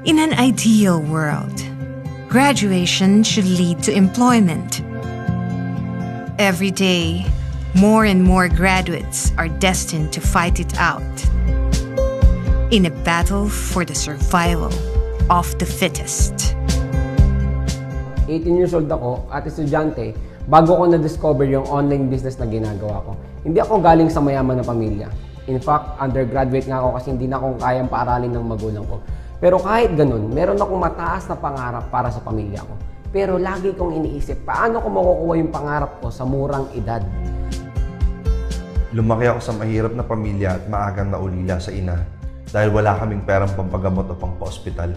In an ideal world, graduation should lead to employment. Every day, more and more graduates are destined to fight it out in a battle for the survival of the fittest. 18 years old ako at estudyante bago ko na-discover yung online business na ginagawa ko. Hindi ako galing sa mayaman na pamilya. In fact, undergraduate nga ako kasi hindi na akong kayang paaralin ng magulang ko. Pero kahit ganun, meron akong mataas na pangarap para sa pamilya ko. Pero lagi kong iniisip, paano ko makukuha yung pangarap ko sa murang edad? Lumaki ako sa mahirap na pamilya at maagang naulila sa ina dahil wala kaming perang pampagamot o pang-hospital.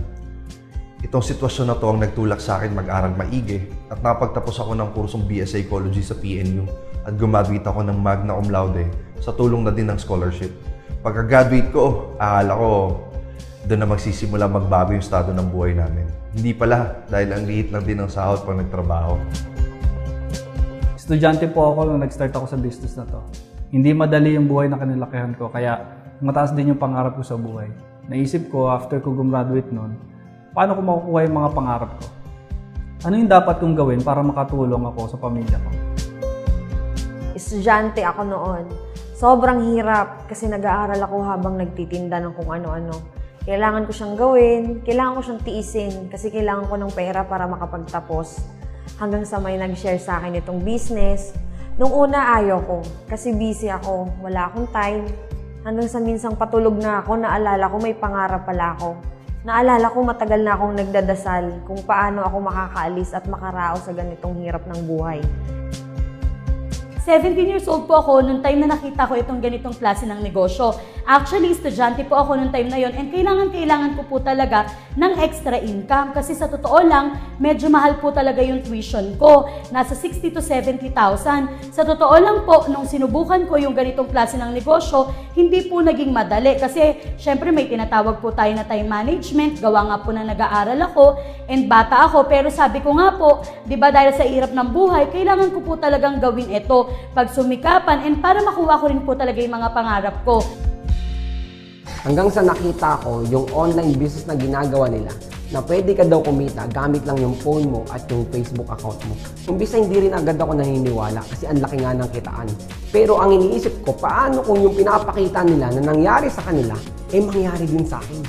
Itong sitwasyon na to ang nagtulak sa akin mag-aral maigi at napagtapos ako ng kursong BS Psychology sa PNU at gumaduate ako ng magna cum laude sa tulong na din ng scholarship. Pagka-graduate ko, akala ko doon na magsisimula magbago yung estado ng buhay namin. Hindi pala, dahil ang liit lang din ng sahod pag nagtrabaho. Estudyante po ako nung nag-start ako sa business na to. Hindi madali yung buhay na kanilakihan ko, kaya mataas din yung pangarap ko sa buhay. Naisip ko, after ko gumraduate nun, paano ko makukuha yung mga pangarap ko? Ano yung dapat kong gawin para makatulong ako sa pamilya ko? Estudyante ako noon. Sobrang hirap kasi nag-aaral ako habang nagtitinda ng kung ano-ano. Kailangan ko siyang gawin, kailangan ko siyang tiisin kasi kailangan ko ng pera para makapagtapos. Hanggang sa may nag-share sa akin itong business. Nung una ayaw ko kasi busy ako, wala akong time. Hanggang sa minsang patulog na ako, naalala ko may pangarap pala ako. Naalala ko matagal na akong nagdadasal kung paano ako makakaalis at makaraos sa ganitong hirap ng buhay. 17 years old po ako nung time na nakita ko itong ganitong klase ng negosyo. Actually, estudyante po ako nung time na yon and kailangan ko po talaga ng extra income kasi sa totoo lang, medyo mahal po talaga yung tuition ko. Nasa 60 to 70,000. Sa totoo lang po, nung sinubukan ko yung ganitong klase ng negosyo, hindi po naging madali kasi syempre may tinatawag po tayo na time management. Gawa nga po na nag-aaral ako and bata ako pero sabi ko nga po, di ba dahil sa hirap ng buhay, kailangan ko po talagang gawin ito pagsumikapan and para makuha ko rin po talaga yung mga pangarap ko. Hanggang sa nakita ko yung online business na ginagawa nila na pwede ka daw kumita gamit lang yung phone mo at yung Facebook account mo. Umbisa hindi rin agad ako naniniwala kasi ang laki nga ng kitaan. Pero ang iniisip ko, paano kung yung pinapakita nila na nangyari sa kanila, mangyari din sa akin.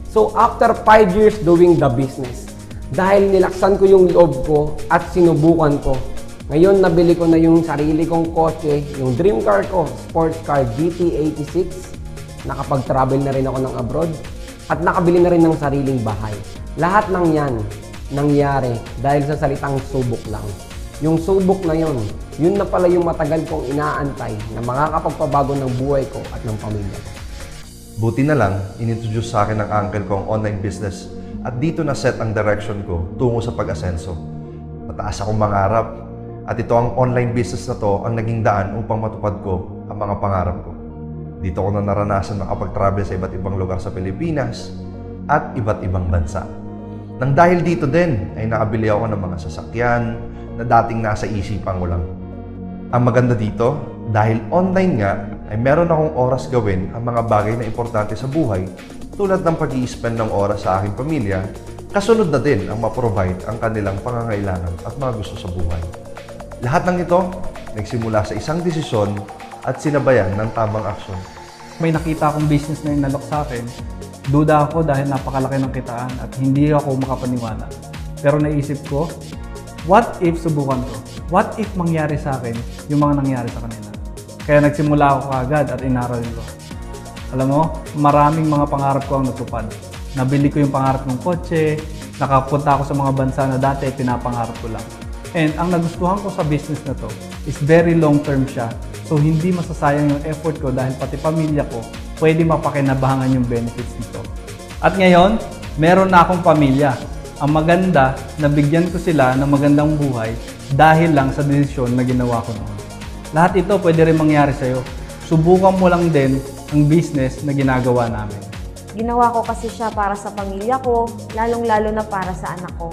So after 5 years doing the business, dahil nilaksan ko yung loob ko at sinubukan ko, ngayon nabili ko na yung sarili kong kotse, yung dream car ko, sports car GT86. Nakapag-travel na rin ako ng abroad at nakabili na rin ng sariling bahay. Lahat ng yan nangyari dahil sa salitang subok lang. Yung subok na yun na pala yung matagal kong inaantay na makakapagpabago ng buhay ko at ng pamilya ko. Buti na lang, inintroduce sa akin ng uncle ko ang online business at dito na set ang direction ko tungo sa pag-asenso. Mataas akong mangarap at ito ang online business na to ang naging daan upang matupad ko ang mga pangarap ko. Dito ko na naranasan makapag-travel sa iba't ibang lugar sa Pilipinas at iba't ibang bansa. Nang dahil dito din ay nakabili ako ng mga sasakyan na dating nasa isipan ko lang. Ang maganda dito, dahil online nga, ay meron akong oras gawin ang mga bagay na importante sa buhay tulad ng pag-i-spend ng oras sa aking pamilya, kasunod na din ang ma-provide ang kanilang pangangailangan at mga gusto sa buhay. Lahat ng ito, nagsimula sa isang desisyon at sinabayan ng tamang aksyon. May nakita akong business na inalok sa akin, duda ako dahil napakalaki ng kitaan at hindi ako makapaniwala. Pero naisip ko, what if subukan ko? What if mangyari sa akin yung mga nangyari sa kanila? Kaya nagsimula ako kaagad at inaral ko. Alam mo, maraming mga pangarap ko ang natupad. Nabili ko yung pangarap ng kotse, nakapunta ako sa mga bansa na dati pinapangarap ko lang. And ang nagustuhan ko sa business na to is very long term siya. So hindi masasayang yung effort ko dahil pati pamilya ko pwede mapakinabangan yung benefits nito. At ngayon, meron na akong pamilya. Ang maganda, nabigyan ko sila ng magandang buhay dahil lang sa desisyon na ginawa ko noon. Lahat ito pwede rin mangyari sa'yo. Subukan mo lang din ang business na ginagawa namin. Ginawa ko kasi siya para sa pamilya ko, lalong-lalo na para sa anak ko.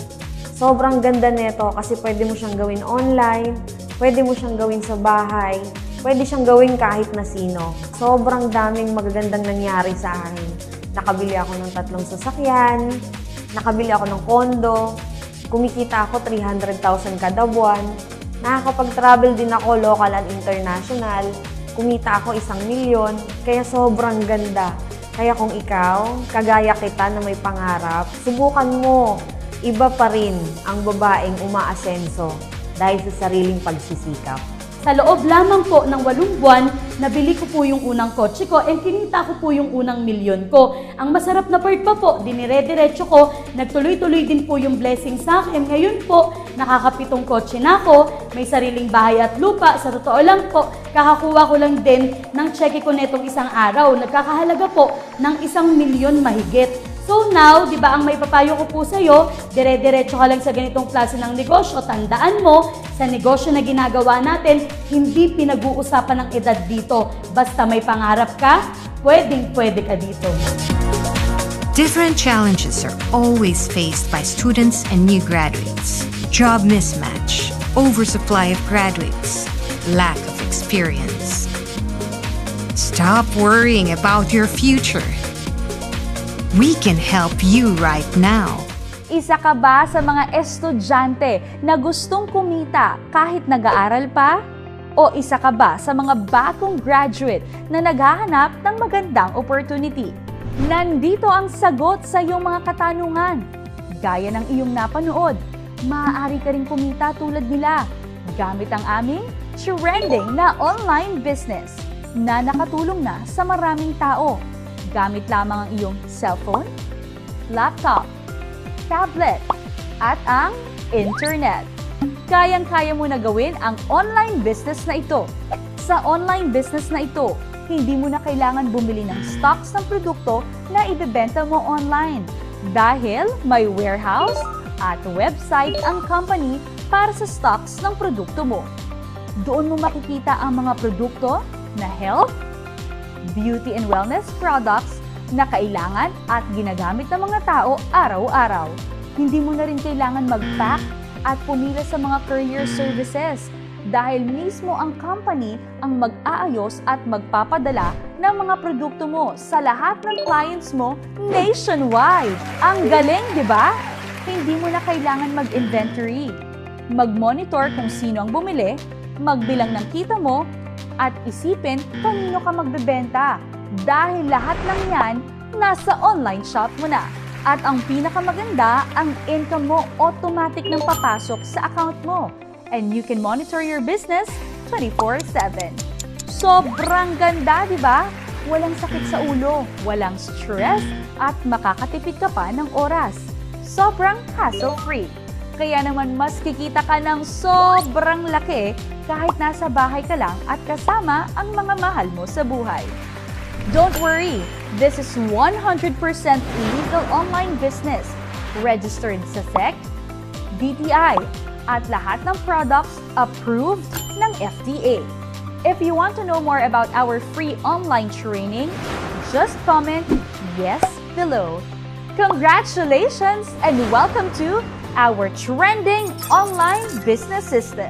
Sobrang ganda nito kasi pwede mo siyang gawin online, pwede mo siyang gawin sa bahay, pwede siyang gawin kahit na sino. Sobrang daming magagandang nangyari sa akin. Nakabili ako ng 3 sasakyan, nakabili ako ng kondo, kumikita ako 300,000 kada buwan, nakakapag-travel din ako local and international, kumita ako 1 milyon, kaya sobrang ganda. Kaya kung ikaw, kagaya kita na may pangarap, subukan mo. Iba pa rin ang babaeng umaasenso dahil sa sariling pagsisikap. Sa loob lamang po ng 8 buwan, nabili ko po yung unang kotse ko and kinita ko po yung unang milyon ko. Ang masarap na part pa po, dinire-diretso ko, nagtuloy-tuloy din po yung blessing sa akin. Ngayon po, nakakapitong kotse na ako, may sariling bahay at lupa. Sa totoo lang po, kakakuha ko lang din ng cheque ko netong isang araw. Nagkakahalaga po ng 1 milyon mahigit. So now, di ba ang may papayo ko po sa'yo, dire-diretso ka lang sa ganitong klase ng negosyo. Tandaan mo, sa negosyo na ginagawa natin, hindi pinag-uusapan ng edad dito. Basta may pangarap ka, pwedeng-pwede ka dito. Different challenges are always faced by students and new graduates. Job mismatch, oversupply of graduates, lack of experience. Stop worrying about your future. We can help you right now. Isa ka ba sa mga estudyante na gustong kumita kahit nag-aaral pa? O isa ka ba sa mga bagong graduate na naghahanap ng magandang opportunity? Nandito ang sagot sa iyong mga katanungan. Gaya ng iyong napanood, maaari ka rin kumita tulad nila gamit ang aming trending na online business na nakatulong na sa maraming tao. Gamit lamang ang iyong cellphone, laptop, tablet, at ang internet. Kayang-kaya mo na gawin ang online business na ito. Sa online business na ito, hindi mo na kailangan bumili ng stocks ng produkto na ibebenta mo online dahil may warehouse at website ang company para sa stocks ng produkto mo. Doon mo makikita ang mga produkto na health, beauty and wellness products na kailangan at ginagamit ng mga tao araw-araw. Hindi mo na rin kailangan mag-pack at pumila sa mga courier services dahil mismo ang company ang mag-aayos at magpapadala ng mga produkto mo sa lahat ng clients mo nationwide. Ang galing, di ba? Hindi mo na kailangan mag-inventory, mag-monitor kung sino ang bumili, magbilang ng kita mo, at isipin kanino ka magbebenta dahil lahat ng yan nasa online shop mo na. At ang pinakamaganda, ang income mo automatic nang papasok sa account mo. And you can monitor your business 24/7. Sobrang ganda, di ba? Walang sakit sa ulo, walang stress, at makakatipid ka pa ng oras. Sobrang hassle-free. Kaya naman mas kikita ka ng sobrang laki kahit nasa bahay ka lang at kasama ang mga mahal mo sa buhay. Don't worry, this is 100% legal online business, registered sa SEC, DTI, at lahat ng products approved ng FDA. If you want to know more about our free online training, just comment yes below. Congratulations and welcome to our trending online business system.